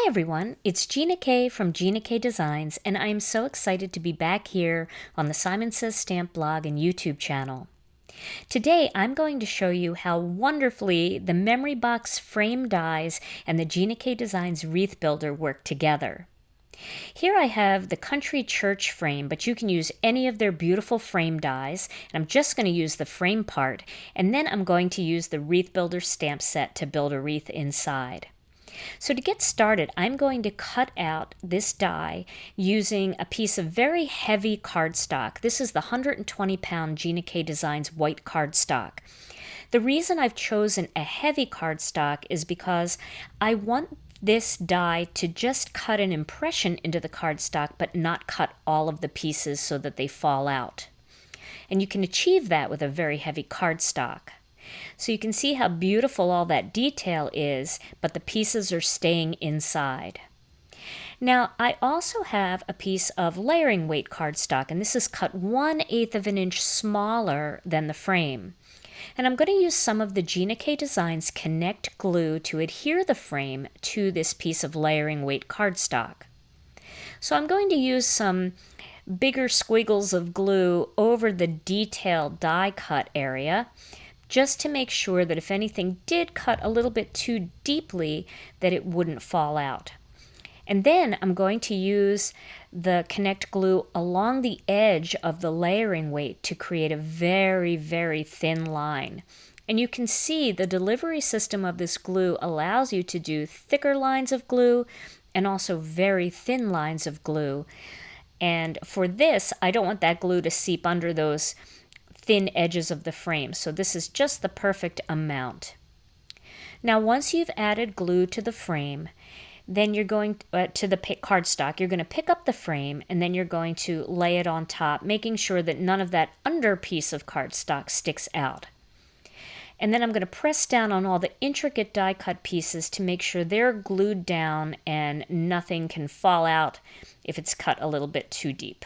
everyone, it's Gina K from Gina K Designs, and I am so excited to be back here on the Simon Says Stamp blog and YouTube channel. Today I'm going to show you how wonderfully the Memory Box frame dies and the Gina K Designs wreath builder work together. Here I have the Country Church frame, but you can use any of their beautiful frame dies, and I'm just going to use the frame part, and then I'm going to use the wreath builder stamp set to build a wreath inside. So to get started, I'm going to cut out this die using a piece of very heavy cardstock. This is the 120-pound Gina K Designs white cardstock. The reason I've chosen a heavy cardstock is because I want this die to just cut an impression into the cardstock, but not cut all of the pieces so that they fall out. And you can achieve that with a very heavy cardstock. So you can see how beautiful all that detail is, but the pieces are staying inside. Now, I also have a piece of layering weight cardstock, and this is cut 1/8 of an inch smaller than the frame. And I'm going to use some of the Gina K Designs Connect glue to adhere the frame to this piece of layering weight cardstock. So I'm going to use some bigger squiggles of glue over the detailed die cut area, just to make sure that if anything did cut a little bit too deeply, that it wouldn't fall out. And then I'm going to use the Connect glue along the edge of the layering weight to create a very, very thin line. And you can see the delivery system of this glue allows you to do thicker lines of glue and also very thin lines of glue. And for this, I don't want that glue to seep under those thin edges of the frame, so this is just the perfect amount. Now once you've added glue to the frame, then you're going to the cardstock, you're going to pick up the frame and then you're going to lay it on top, making sure that none of that under piece of cardstock sticks out. And then I'm going to press down on all the intricate die cut pieces to make sure they're glued down and nothing can fall out if it's cut a little bit too deep.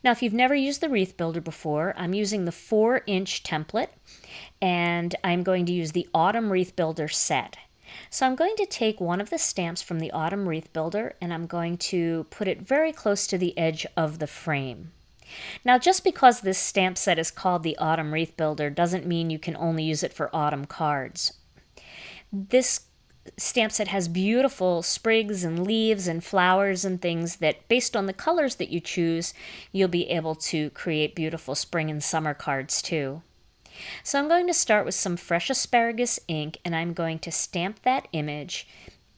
Now, if you've never used the wreath builder before, I'm using the 4-inch template, and I'm going to use the Autumn Wreath Builder set. So I'm going to take one of the stamps from the Autumn Wreath Builder, and I'm going to put it very close to the edge of the frame. Now, just because this stamp set is called the Autumn Wreath Builder doesn't mean you can only use it for autumn cards. This stamp set has beautiful sprigs and leaves and flowers and things that, based on the colors that you choose, you'll be able to create beautiful spring and summer cards too. So I'm going to start with some fresh asparagus ink, and I'm going to stamp that image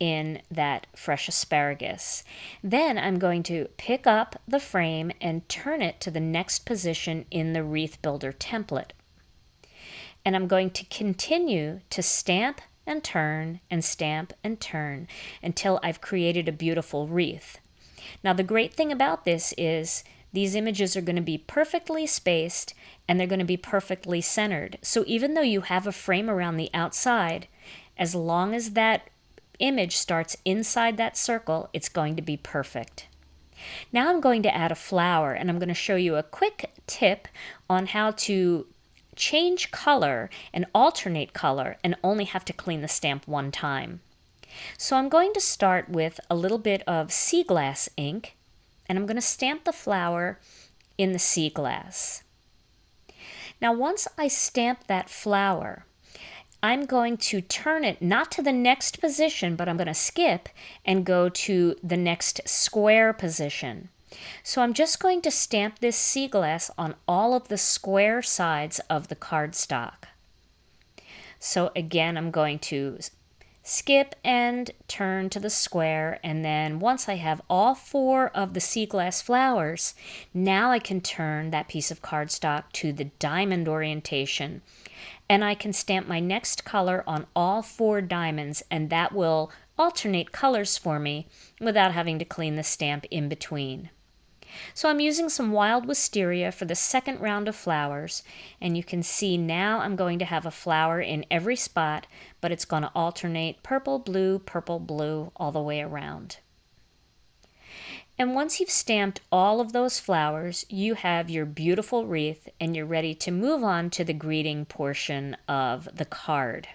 in that fresh asparagus. Then I'm going to pick up the frame and turn it to the next position in the wreath builder template. And I'm going to continue to stamp and turn and stamp and turn until I've created a beautiful wreath. Now the great thing about this is these images are going to be perfectly spaced and they're going to be perfectly centered. So even though you have a frame around the outside, as long as that image starts inside that circle, it's going to be perfect. Now I'm going to add a flower, and I'm going to show you a quick tip on how to change color and alternate color and only have to clean the stamp one time. So I'm going to start with a little bit of sea glass ink, and I'm going to stamp the flower in the sea glass. Now once I stamp that flower, I'm going to turn it not to the next position, but I'm going to skip and go to the next square position. So I'm just going to stamp this sea glass on all of the square sides of the cardstock. So again, I'm going to skip and turn to the square, and then once I have all 4 of the sea glass flowers, now I can turn that piece of cardstock to the diamond orientation, and I can stamp my next color on all 4 diamonds, and that will alternate colors for me without having to clean the stamp in between. So I'm using some wild wisteria for the second round of flowers, and you can see now I'm going to have a flower in every spot, but it's going to alternate purple, blue, all the way around. And once you've stamped all of those flowers, you have your beautiful wreath, and you're ready to move on to the greeting portion of the card.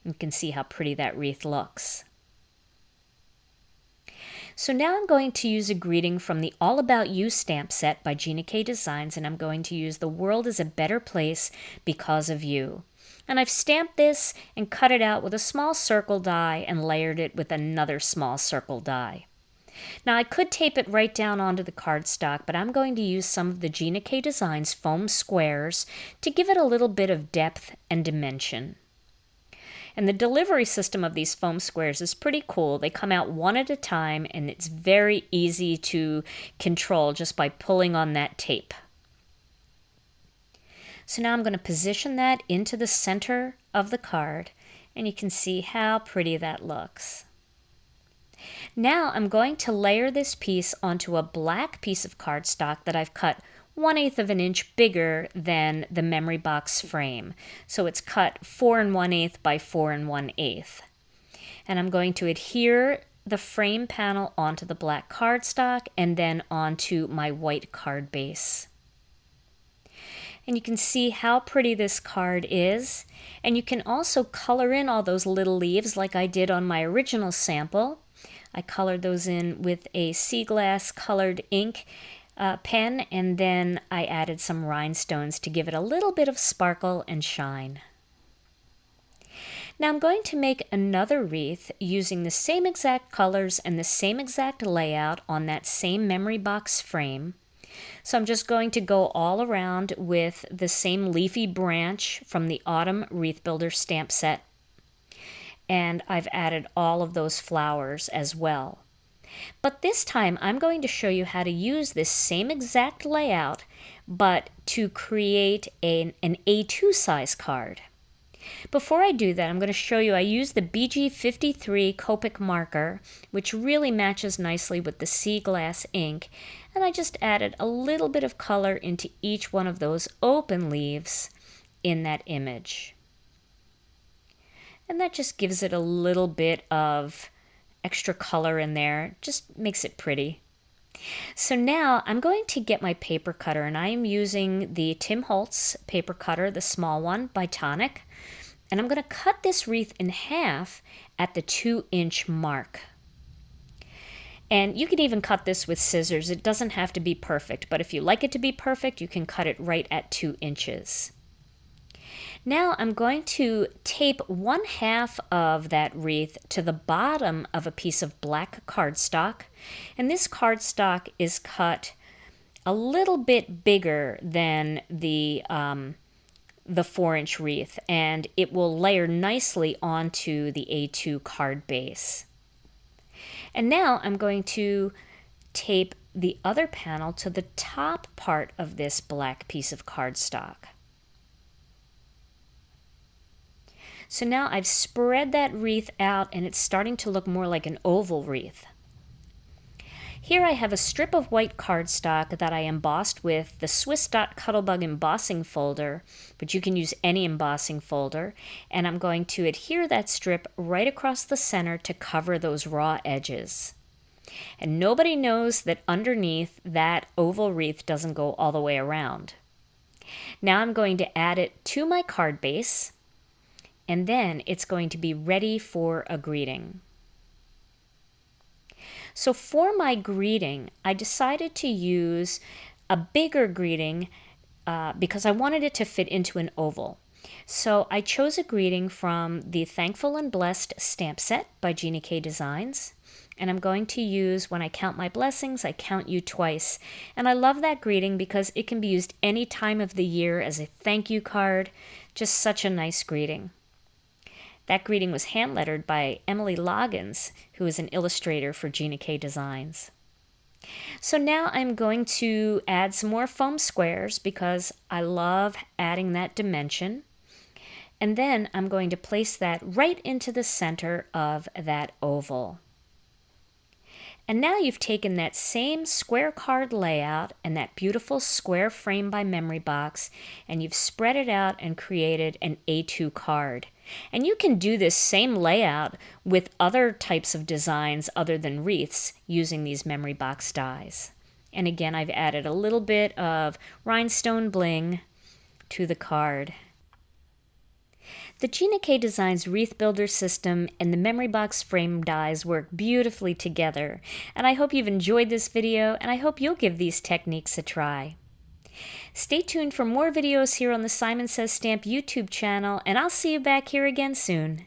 You can see how pretty that wreath looks. So now I'm going to use a greeting from the All About You stamp set by Gina K Designs, and I'm going to use "The world is a better place because of you." And I've stamped this and cut it out with a small circle die and layered it with another small circle die. Now I could tape it right down onto the cardstock, but I'm going to use some of the Gina K Designs foam squares to give it a little bit of depth and dimension. And the delivery system of these foam squares is pretty cool. They come out one at a time, and it's very easy to control just by pulling on that tape. So now I'm going to position that into the center of the card, and you can see how pretty that looks. Now I'm going to layer this piece onto a black piece of cardstock that I've cut 1/8 of an inch bigger than the memory box frame. So it's cut 4 1/8 by 4 1/8. And I'm going to adhere the frame panel onto the black cardstock and then onto my white card base. And you can see how pretty this card is. And you can also color in all those little leaves like I did on my original sample. I colored those in with a sea glass colored ink pen, and then I added some rhinestones to give it a little bit of sparkle and shine. Now I'm going to make another wreath using the same exact colors and the same exact layout on that same memory box frame. So I'm just going to go all around with the same leafy branch from the Autumn Wreath Builder stamp set. And I've added all of those flowers as well. But this time I'm going to show you how to use this same exact layout, but to create an A2 size card. Before I do that, I'm going to show you I use the BG53 Copic marker, which really matches nicely with the sea glass ink, and I just added a little bit of color into each one of those open leaves in that image. And that just gives it a little bit of extra color in there, just makes it pretty. So now I'm going to get my paper cutter, and I am using the Tim Holtz paper cutter, the small one by Tonic, and I'm going to cut this wreath in half at the 2-inch mark. And you can even cut this with scissors. It doesn't have to be perfect, but if you like it to be perfect, you can cut it right at 2 inches. Now I'm going to tape 1/2 of that wreath to the bottom of a piece of black cardstock, and this cardstock is cut a little bit bigger than the 4-inch wreath, and it will layer nicely onto the A2 card base. And now I'm going to tape the other panel to the top part of this black piece of cardstock. So now I've spread that wreath out, and it's starting to look more like an oval wreath. Here I have a strip of white cardstock that I embossed with the Swiss Dot Cuttlebug embossing folder, but you can use any embossing folder, and I'm going to adhere that strip right across the center to cover those raw edges. And nobody knows that underneath that oval wreath doesn't go all the way around. Now I'm going to add it to my card base, and then it's going to be ready for a greeting. So for my greeting, I decided to use a bigger greeting because I wanted it to fit into an oval. So I chose a greeting from the Thankful and Blessed stamp set by Gina K Designs. And I'm going to use "When I count my blessings, I count you twice." And I love that greeting because it can be used any time of the year as a thank you card. Just such a nice greeting. That greeting was hand-lettered by Emily Loggins, who is an illustrator for Gina K Designs. So now I'm going to add some more foam squares because I love adding that dimension. And then I'm going to place that right into the center of that oval. And now you've taken that same square card layout and that beautiful square frame by Memory Box, and you've spread it out and created an A2 card. And you can do this same layout with other types of designs other than wreaths using these Memory Box dies. And again, I've added a little bit of rhinestone bling to the card. The Gina K Designs Wreath Builder system and the memory box frame dies work beautifully together, and I hope you've enjoyed this video, and I hope you'll give these techniques a try. Stay tuned for more videos here on the Simon Says Stamp YouTube channel, and I'll see you back here again soon.